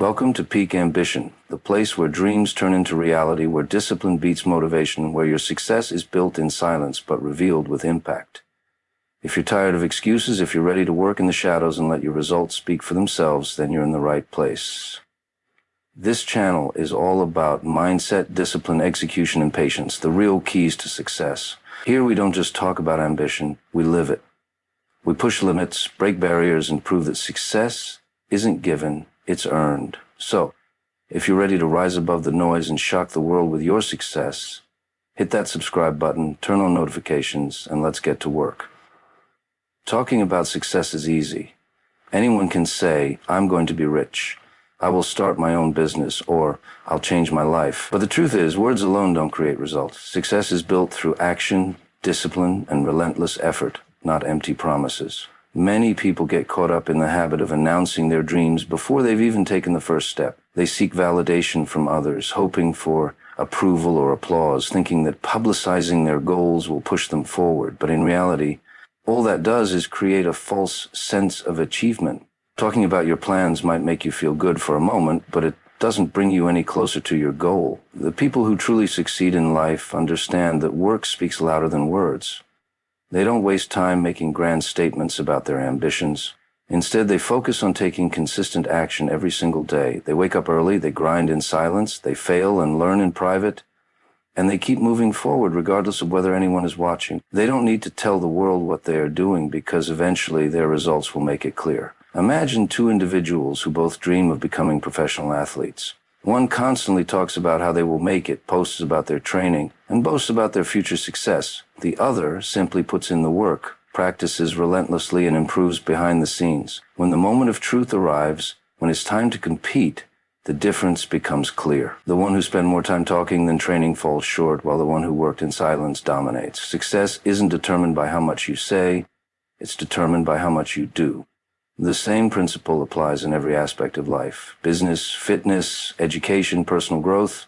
Welcome to Peak Ambition, the place where dreams turn into reality, where discipline beats motivation, where your success is built in silence but revealed with impact. If you're tired of excuses, if you're ready to work in the shadows and let your results speak for themselves, then you're in the right place. This channel is all about mindset, discipline, execution, and patience, the real keys to success. Here we don't just talk about ambition, we live it. We push limits, break barriers, and prove that success isn't given, it's earned. So, if you're ready to rise above the noise and shock the world with your success, hit that subscribe button, turn on notifications, and let's get to work. Talking about success is easy. Anyone can say, I'm going to be rich, I will start my own business, or I'll change my life. But the truth is, words alone don't create results. Success is built through action, discipline, and relentless effort, not empty promises. Many people get caught up in the habit of announcing their dreams before they've even taken the first step. They seek validation from others, hoping for approval or applause, thinking that publicizing their goals will push them forward. But in reality, all that does is create a false sense of achievement. Talking about your plans might make you feel good for a moment, but it doesn't bring you any closer to your goal. The people who truly succeed in life understand that work speaks louder than words. They don't waste time making grand statements about their ambitions. Instead, they focus on taking consistent action every single day. They wake up early, they grind in silence, they fail and learn in private, and they keep moving forward regardless of whether anyone is watching. They don't need to tell the world what they are doing because eventually their results will make it clear. Imagine two individuals who both dream of becoming professional athletes. One constantly talks about how they will make it, posts about their training, and boasts about their future success. The other simply puts in the work, practices relentlessly, and improves behind the scenes. When the moment of truth arrives, when it's time to compete, the difference becomes clear. The one who spent more time talking than training falls short, while the one who worked in silence dominates. Success isn't determined by how much you say, it's determined by how much you do. The same principle applies in every aspect of life. Business, fitness, education, personal growth.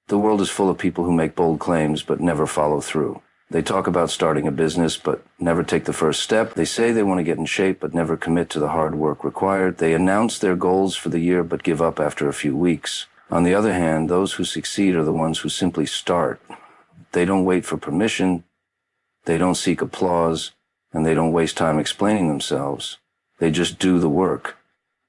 The world is full of people who make bold claims but never follow through. They talk about starting a business but never take the first step. They say they want to get in shape but never commit to the hard work required. They announce their goals for the year but give up after a few weeks. On the other hand, those who succeed are the ones who simply start. They don't wait for permission, they don't seek applause, and they don't waste time explaining themselves. They just do the work.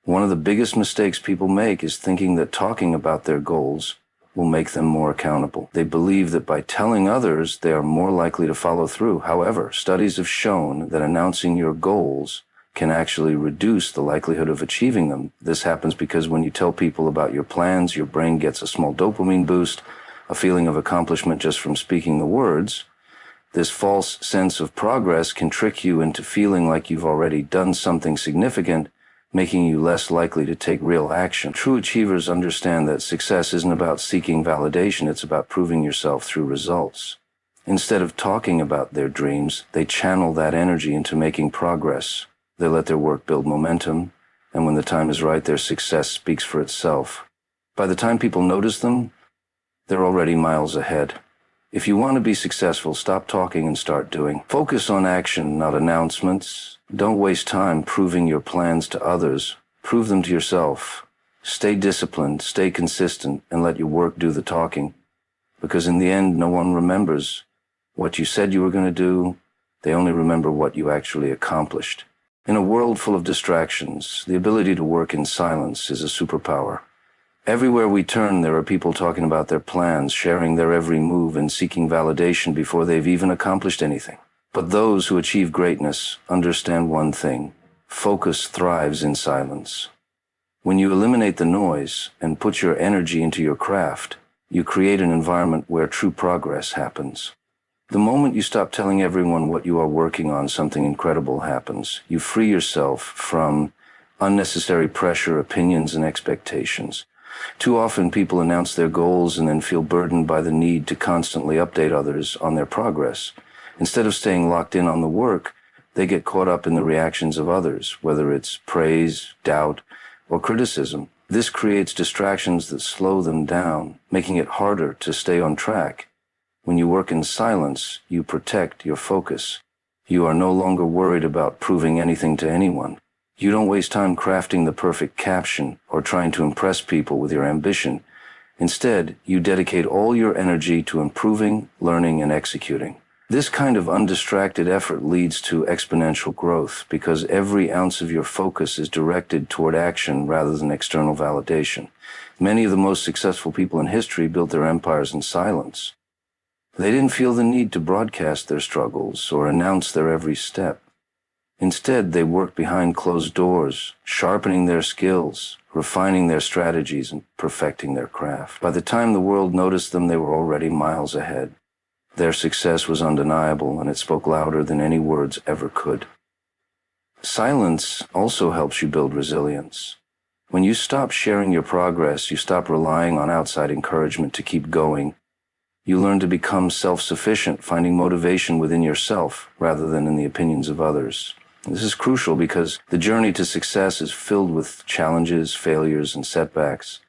One of the biggest mistakes people make is thinking that talking about their goals will make them more accountable. They believe that by telling others, they are more likely to follow through. However, studies have shown that announcing your goals can actually reduce the likelihood of achieving them. This happens because when you tell people about your plans, your brain gets a small dopamine boost, a feeling of accomplishment just from speaking the words. This false sense of progress can trick you into feeling like you've already done something significant, making you less likely to take real action. True achievers understand that success isn't about seeking validation, it's about proving yourself through results. Instead of talking about their dreams, they channel that energy into making progress. They let their work build momentum, and when the time is right, their success speaks for itself. By the time people notice them, they're already miles ahead. If you want to be successful, stop talking and start doing. Focus on action, not announcements. Don't waste time proving your plans to others. Prove them to yourself. Stay disciplined, stay consistent, and let your work do the talking. Because in the end, no one remembers what you said you were going to do. They only remember what you actually accomplished. In a world full of distractions, the ability to work in silence is a superpower. Everywhere we turn, there are people talking about their plans, sharing their every move, and seeking validation before they've even accomplished anything. But those who achieve greatness understand one thing: focus thrives in silence. When you eliminate the noise and put your energy into your craft, you create an environment where true progress happens. The moment you stop telling everyone what you are working on, something incredible happens. You free yourself from unnecessary pressure, opinions, and expectations. Too often people announce their goals and then feel burdened by the need to constantly update others on their progress. Instead of staying locked in on the work, they get caught up in the reactions of others, whether it's praise, doubt, or criticism. This creates distractions that slow them down, making it harder to stay on track. When you work in silence, you protect your focus. You are no longer worried about proving anything to anyone. You don't waste time crafting the perfect caption or trying to impress people with your ambition. Instead, you dedicate all your energy to improving, learning, and executing. This kind of undistracted effort leads to exponential growth because every ounce of your focus is directed toward action rather than external validation. Many of the most successful people in history built their empires in silence. They didn't feel the need to broadcast their struggles or announce their every step. Instead, they worked behind closed doors, sharpening their skills, refining their strategies, and perfecting their craft. By the time the world noticed them, they were already miles ahead. Their success was undeniable, and it spoke louder than any words ever could. Silence also helps you build resilience. When you stop sharing your progress, you stop relying on outside encouragement to keep going. You learn to become self-sufficient, finding motivation within yourself rather than in the opinions of others. This is crucial because the journey to success is filled with challenges, failures, and setbacks.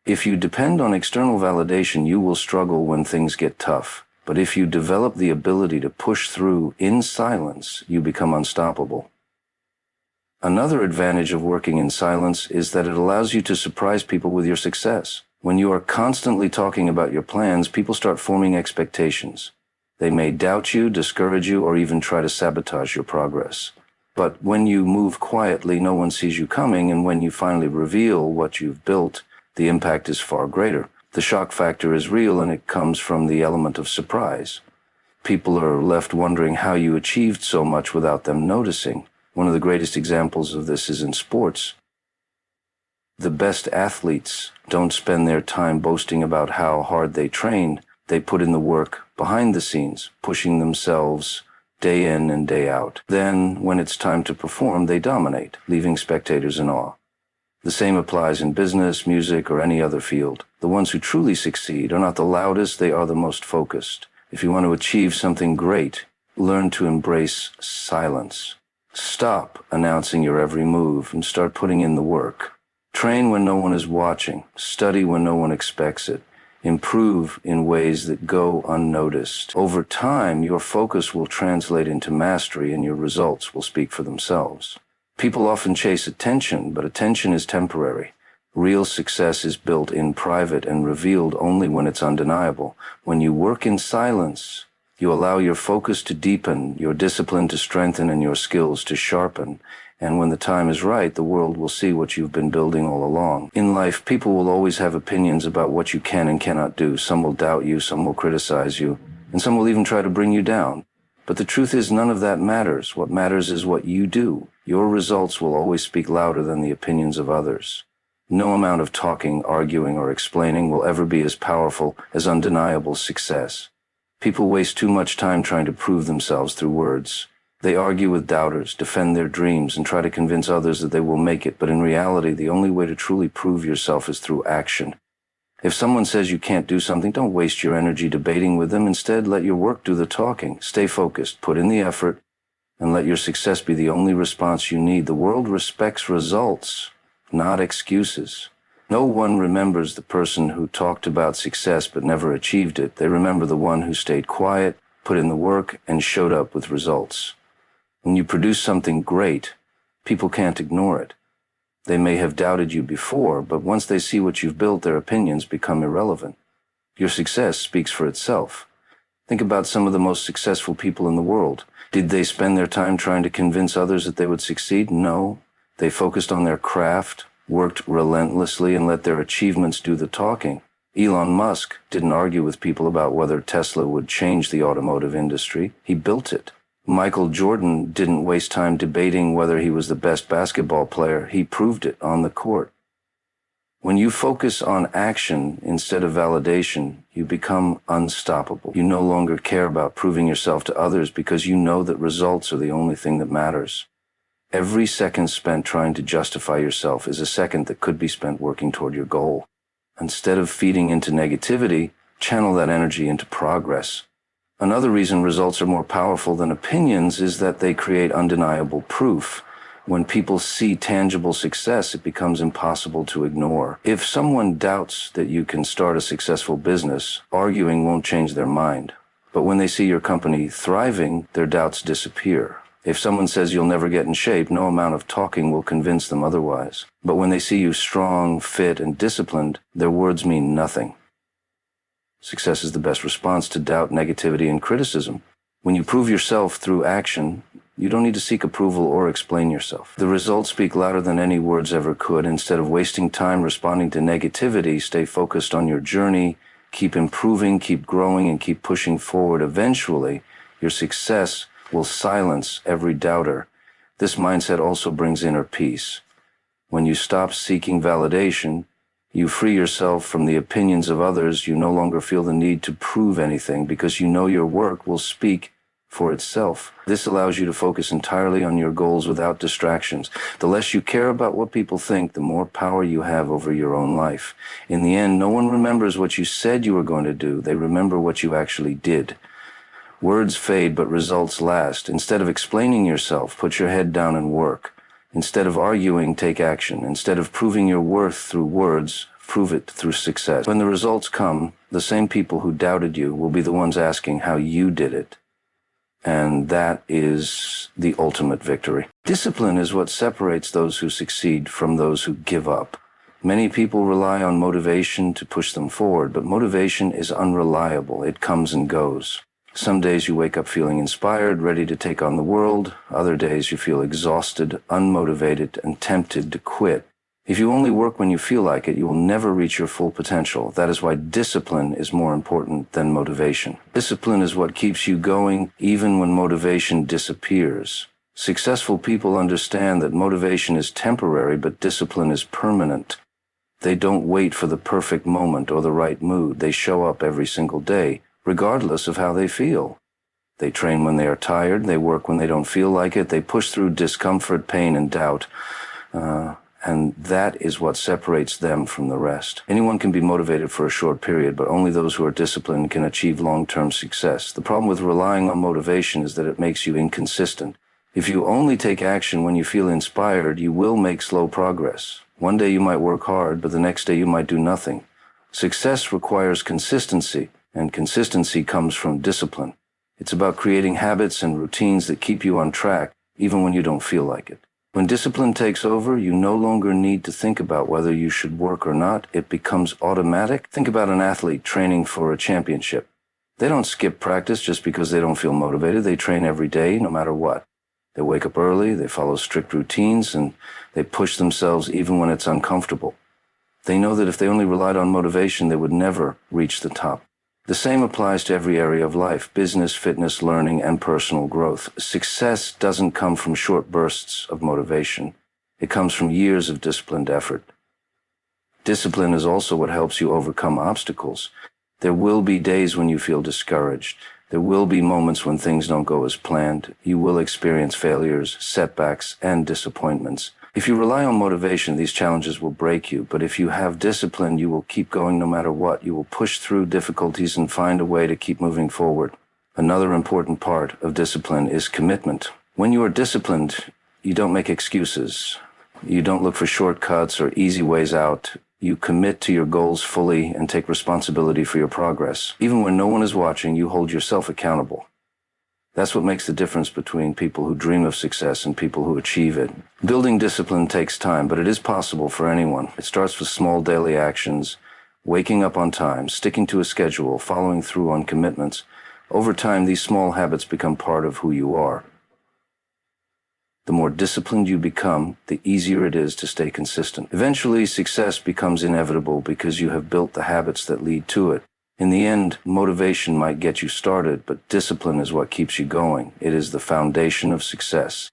If you depend on external validation, you will struggle when things get tough. But if you develop the ability to push through in silence, you become unstoppable. Another advantage of working in silence is that it allows you to surprise people with your success. When you are constantly talking about your plans, people start forming expectations. They may doubt you, discourage you, or even try to sabotage your progress. But when you move quietly, no one sees you coming, and when you finally reveal what you've built, the impact is far greater. The shock factor is real, and it comes from the element of surprise. People are left wondering how you achieved so much without them noticing. One of the greatest examples of this is in sports. The best athletes don't spend their time boasting about how hard they train. They put in the work behind the scenes, pushing themselves day in and day out. Then, when it's time to perform, they dominate, leaving spectators in awe. The same applies in business, music, or any other field. The ones who truly succeed are not the loudest, they are the most focused. If you want to achieve something great, learn to embrace silence. Stop announcing your every move and start putting in the work. Train when no one is watching. Study when no one expects it. Improve in ways that go unnoticed. Over time, your focus will translate into mastery and your results will speak for themselves. People often chase attention, but attention is temporary. Real success is built in private and revealed only when it's undeniable. When you work in silence, you allow your focus to deepen, your discipline to strengthen, and your skills to sharpen. And when the time is right, the world will see what you've been building all along. In life, people will always have opinions about what you can and cannot do. Some will doubt you, some will criticize you, and some will even try to bring you down. But the truth is, none of that matters. What matters is what you do. Your results will always speak louder than the opinions of others. No amount of talking, arguing, or explaining will ever be as powerful as undeniable success. People waste too much time trying to prove themselves through words. They argue with doubters, defend their dreams, and try to convince others that they will make it, but in reality, the only way to truly prove yourself is through action. If someone says you can't do something, don't waste your energy debating with them. Instead, let your work do the talking. Stay focused, put in the effort, and let your success be the only response you need. The world respects results, not excuses. No one remembers the person who talked about success but never achieved it. They remember the one who stayed quiet, put in the work, and showed up with results. When you produce something great, people can't ignore it. They may have doubted you before, but once they see what you've built, their opinions become irrelevant. Your success speaks for itself. Think about some of the most successful people in the world. Did they spend their time trying to convince others that they would succeed? No. They focused on their craft, worked relentlessly, and let their achievements do the talking. Elon Musk didn't argue with people about whether Tesla would change the automotive industry. He built it. Michael Jordan didn't waste time debating whether he was the best basketball player. He proved it on the court. When you focus on action instead of validation, you become unstoppable. You no longer care about proving yourself to others because you know that results are the only thing that matters. Every second spent trying to justify yourself is a second that could be spent working toward your goal. Instead of feeding into negativity, channel that energy into progress. Another reason results are more powerful than opinions is that they create undeniable proof. When people see tangible success, it becomes impossible to ignore. If someone doubts that you can start a successful business, arguing won't change their mind. But when they see your company thriving, their doubts disappear. If someone says you'll never get in shape, no amount of talking will convince them otherwise. But when they see you strong, fit, and disciplined, their words mean nothing. Success is the best response to doubt, negativity, and criticism. When you prove yourself through action, you don't need to seek approval or explain yourself. The results speak louder than any words ever could. Instead of wasting time responding to negativity, stay focused on your journey, keep improving, keep growing, and keep pushing forward. Eventually, your success will silence every doubter. This mindset also brings inner peace. When you stop seeking validation, you free yourself from the opinions of others. You no longer feel the need to prove anything because you know your work will speak for itself. This allows you to focus entirely on your goals without distractions. The less you care about what people think, the more power you have over your own life. In the end, no one remembers what you said you were going to do. They remember what you actually did. Words fade, but results last. Instead of explaining yourself, put your head down and work. Instead of arguing, take action. Instead of proving your worth through words, prove it through success. When the results come, the same people who doubted you will be the ones asking how you did it. And that is the ultimate victory. Discipline is what separates those who succeed from those who give up. Many people rely on motivation to push them forward, but motivation is unreliable. It comes and goes. Some days you wake up feeling inspired, ready to take on the world. Other days you feel exhausted, unmotivated, and tempted to quit. If you only work when you feel like it, you will never reach your full potential. That is why discipline is more important than motivation. Discipline is what keeps you going even when motivation disappears. Successful people understand that motivation is temporary, but discipline is permanent. They don't wait for the perfect moment or the right mood. They show up every single day, regardless of how they feel. They train when they are tired. They work when they don't feel like it. They push through discomfort, pain, and doubt. And that is what separates them from the rest. Anyone can be motivated for a short period, but only those who are disciplined can achieve long-term success. The problem with relying on motivation is that it makes you inconsistent. If you only take action when you feel inspired, you will make slow progress. One day you might work hard, but the next day you might do nothing. Success requires consistency, and consistency comes from discipline. It's about creating habits and routines that keep you on track, even when you don't feel like it. When discipline takes over, you no longer need to think about whether you should work or not. It becomes automatic. Think about an athlete training for a championship. They don't skip practice just because they don't feel motivated. They train every day, no matter what. They wake up early, they follow strict routines, and they push themselves even when it's uncomfortable. They know that if they only relied on motivation, they would never reach the top. The same applies to every area of life: business, fitness, learning, and personal growth. Success doesn't come from short bursts of motivation. It comes from years of disciplined effort. Discipline is also what helps you overcome obstacles. There will be days when you feel discouraged. There will be moments when things don't go as planned. You will experience failures, setbacks, and disappointments. If you rely on motivation, these challenges will break you. But if you have discipline, you will keep going no matter what. You will push through difficulties and find a way to keep moving forward. Another important part of discipline is commitment. When you are disciplined, you don't make excuses. You don't look for shortcuts or easy ways out. You commit to your goals fully and take responsibility for your progress. Even when no one is watching, you hold yourself accountable. That's what makes the difference between people who dream of success and people who achieve it. Building discipline takes time, but it is possible for anyone. It starts with small daily actions, waking up on time, sticking to a schedule, following through on commitments. Over time, these small habits become part of who you are. The more disciplined you become, the easier it is to stay consistent. Eventually, success becomes inevitable because you have built the habits that lead to it. In the end, motivation might get you started, but discipline is what keeps you going. It is the foundation of success.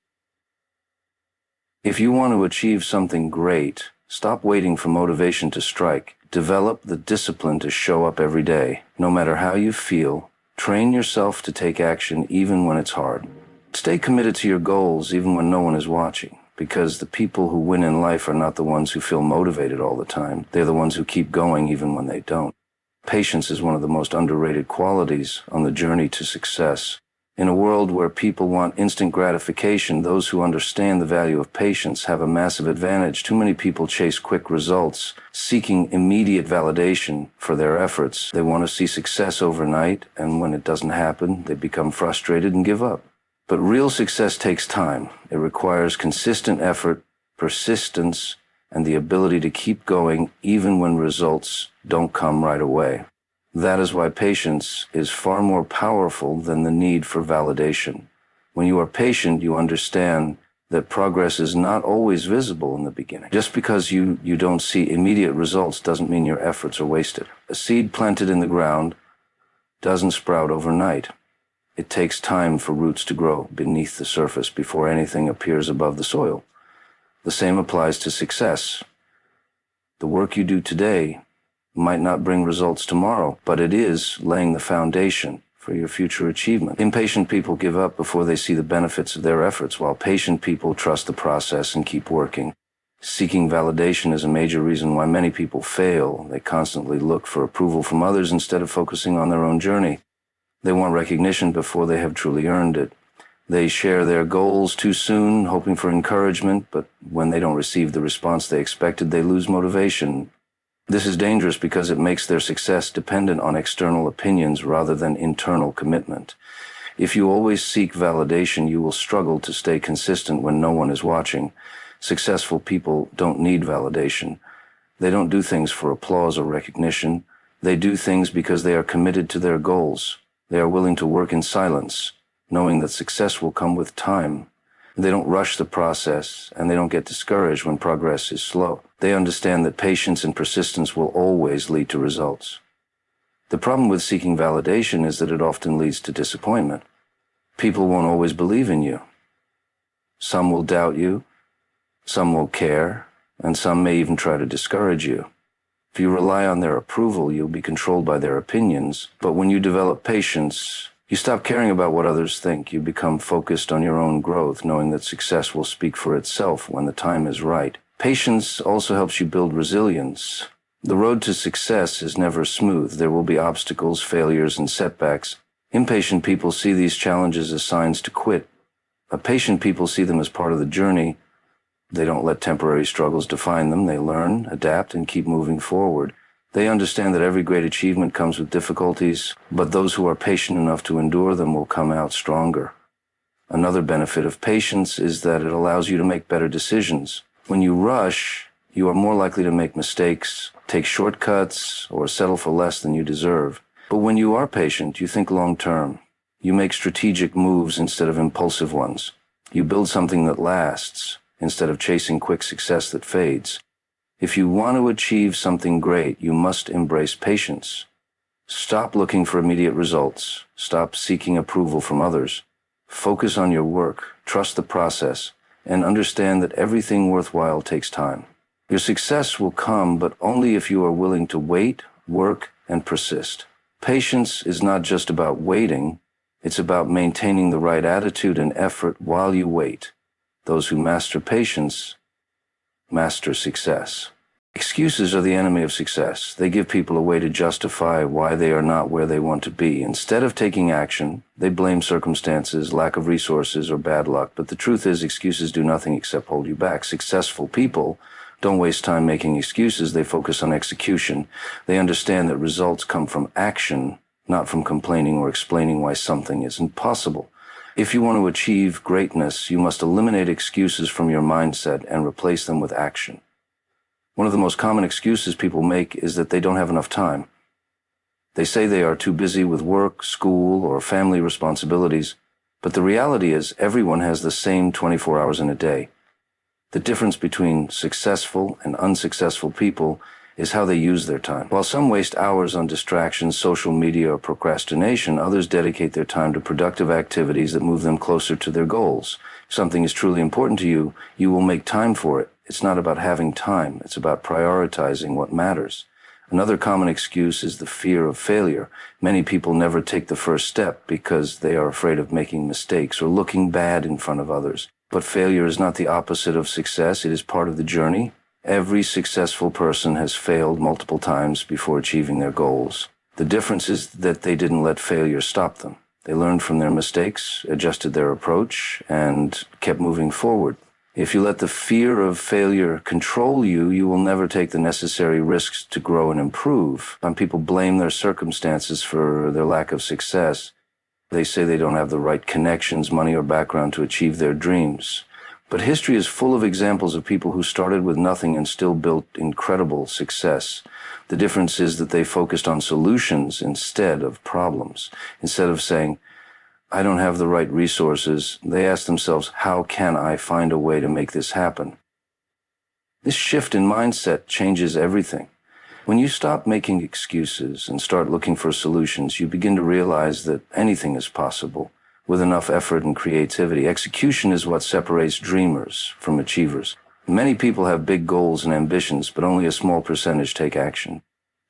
If you want to achieve something great, stop waiting for motivation to strike. Develop the discipline to show up every day. No matter how you feel, train yourself to take action even when it's hard. Stay committed to your goals even when no one is watching, because the people who win in life are not the ones who feel motivated all the time. They're the ones who keep going even when they don't. Patience is one of the most underrated qualities on the journey to success. In a world where people want instant gratification, those who understand the value of patience have a massive advantage. Too many people chase quick results, seeking immediate validation for their efforts. They want to see success overnight, and when it doesn't happen, they become frustrated and give up. But real success takes time. It requires consistent effort, persistence, and the ability to keep going even when results don't come right away. That is why patience is far more powerful than the need for validation. When you are patient, you understand that progress is not always visible in the beginning. Just because you don't see immediate results doesn't mean your efforts are wasted. A seed planted in the ground doesn't sprout overnight. It takes time for roots to grow beneath the surface before anything appears above the soil. The same applies to success. The work you do today might not bring results tomorrow, but it is laying the foundation for your future achievement. Impatient people give up before they see the benefits of their efforts, while patient people trust the process and keep working. Seeking validation is a major reason why many people fail. They constantly look for approval from others instead of focusing on their own journey. They want recognition before they have truly earned it. They share their goals too soon, hoping for encouragement, but when they don't receive the response they expected, they lose motivation. This is dangerous because it makes their success dependent on external opinions rather than internal commitment. If you always seek validation, you will struggle to stay consistent when no one is watching. Successful people don't need validation. They don't do things for applause or recognition. They do things because they are committed to their goals. They are willing to work in silence, knowing that success will come with time. They don't rush the process, and they don't get discouraged when progress is slow. They understand that patience and persistence will always lead to results. The problem with seeking validation is that it often leads to disappointment. People won't always believe in you. Some will doubt you, some will care, and some may even try to discourage you. If you rely on their approval, you'll be controlled by their opinions. But when you develop patience, you stop caring about what others think. You become focused on your own growth, knowing that success will speak for itself when the time is right. Patience also helps you build resilience. The road to success is never smooth. There will be obstacles, failures, and setbacks. Impatient people see these challenges as signs to quit. Patient people see them as part of the journey. They don't let temporary struggles define them. They learn, adapt, and keep moving forward. They understand that every great achievement comes with difficulties, but those who are patient enough to endure them will come out stronger. Another benefit of patience is that it allows you to make better decisions. When you rush, you are more likely to make mistakes, take shortcuts, or settle for less than you deserve. But when you are patient, you think long-term. You make strategic moves instead of impulsive ones. You build something that lasts, instead of chasing quick success that fades. If you want to achieve something great, you must embrace patience. Stop looking for immediate results. Stop seeking approval from others. Focus on your work, trust the process, and understand that everything worthwhile takes time. Your success will come, but only if you are willing to wait, work, and persist. Patience is not just about waiting, it's about maintaining the right attitude and effort while you wait. Those who master patience master success. Excuses are the enemy of success. They give people a way to justify why they are not where they want to be. Instead of taking action, they blame circumstances, lack of resources, or bad luck. But the truth is, excuses do nothing except hold you back. Successful people don't waste time making excuses. They focus on execution. They understand that results come from action, not from complaining or explaining why something isn't possible. If you want to achieve greatness, you must eliminate excuses from your mindset and replace them with action. One of the most common excuses people make is that they don't have enough time. They say they are too busy with work, school, or family responsibilities, but the reality is everyone has the same 24 hours in a day. The difference between successful and unsuccessful people is how they use their time. While some waste hours on distractions, social media, or procrastination, others dedicate their time to productive activities that move them closer to their goals. If something is truly important to you, you will make time for it. It's not about having time, it's about prioritizing what matters. Another common excuse is the fear of failure. Many people never take the first step because they are afraid of making mistakes or looking bad in front of others. But failure is not the opposite of success, it is part of the journey. Every successful person has failed multiple times before achieving their goals. The difference is that they didn't let failure stop them. They learned from their mistakes, adjusted their approach, and kept moving forward. If you let the fear of failure control you, you will never take the necessary risks to grow and improve. Some people blame their circumstances for their lack of success, They say they don't have the right connections, money, or background to achieve their dreams. But history is full of examples of people who started with nothing and still built incredible success. The difference is that they focused on solutions instead of problems. Instead of saying, I don't have the right resources, they asked themselves, how can I find a way to make this happen? This shift in mindset changes everything. When you stop making excuses and start looking for solutions, you begin to realize that anything is possible. With enough effort and creativity, execution is what separates dreamers from achievers. Many people have big goals and ambitions, but only a small percentage take action.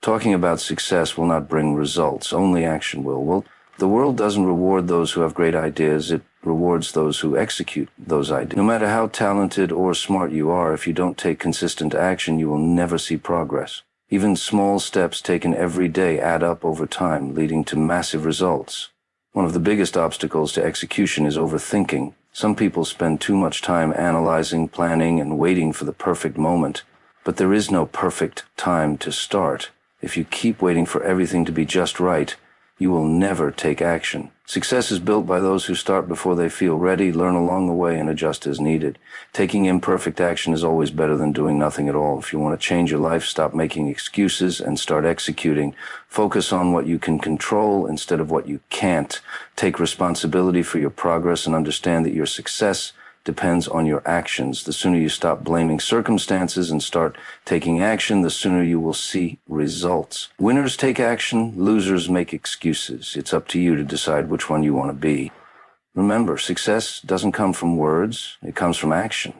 Talking about success will not bring results, only action will. Well, the world doesn't reward those who have great ideas, it rewards those who execute those ideas. No matter how talented or smart you are, if you don't take consistent action, you will never see progress. Even small steps taken every day add up over time, leading to massive results. One of the biggest obstacles to execution is overthinking. Some people spend too much time analyzing, planning, and waiting for the perfect moment. But there is no perfect time to start. If you keep waiting for everything to be just right, you will never take action. Success is built by those who start before they feel ready, learn along the way, and adjust as needed. Taking imperfect action is always better than doing nothing at all. If you want to change your life, stop making excuses and start executing. Focus on what you can control instead of what you can't. Take responsibility for your progress and understand that your success depends on your actions. The sooner you stop blaming circumstances and start taking action, the sooner you will see results. Winners take action, losers make excuses. It's up to you to decide which one you want to be. Remember, success doesn't come from words, it comes from action.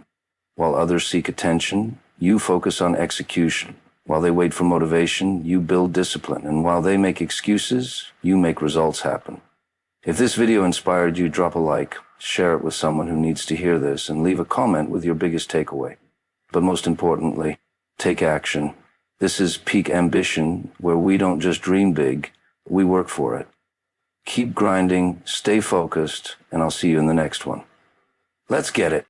While others seek attention, you focus on execution. While they wait for motivation, you build discipline. And while they make excuses, you make results happen. If this video inspired you, drop a like, share it with someone who needs to hear this, and leave a comment with your biggest takeaway. But most importantly, take action. This is Peak Ambition, where we don't just dream big, we work for it. Keep grinding, stay focused, and I'll see you in the next one. Let's get it.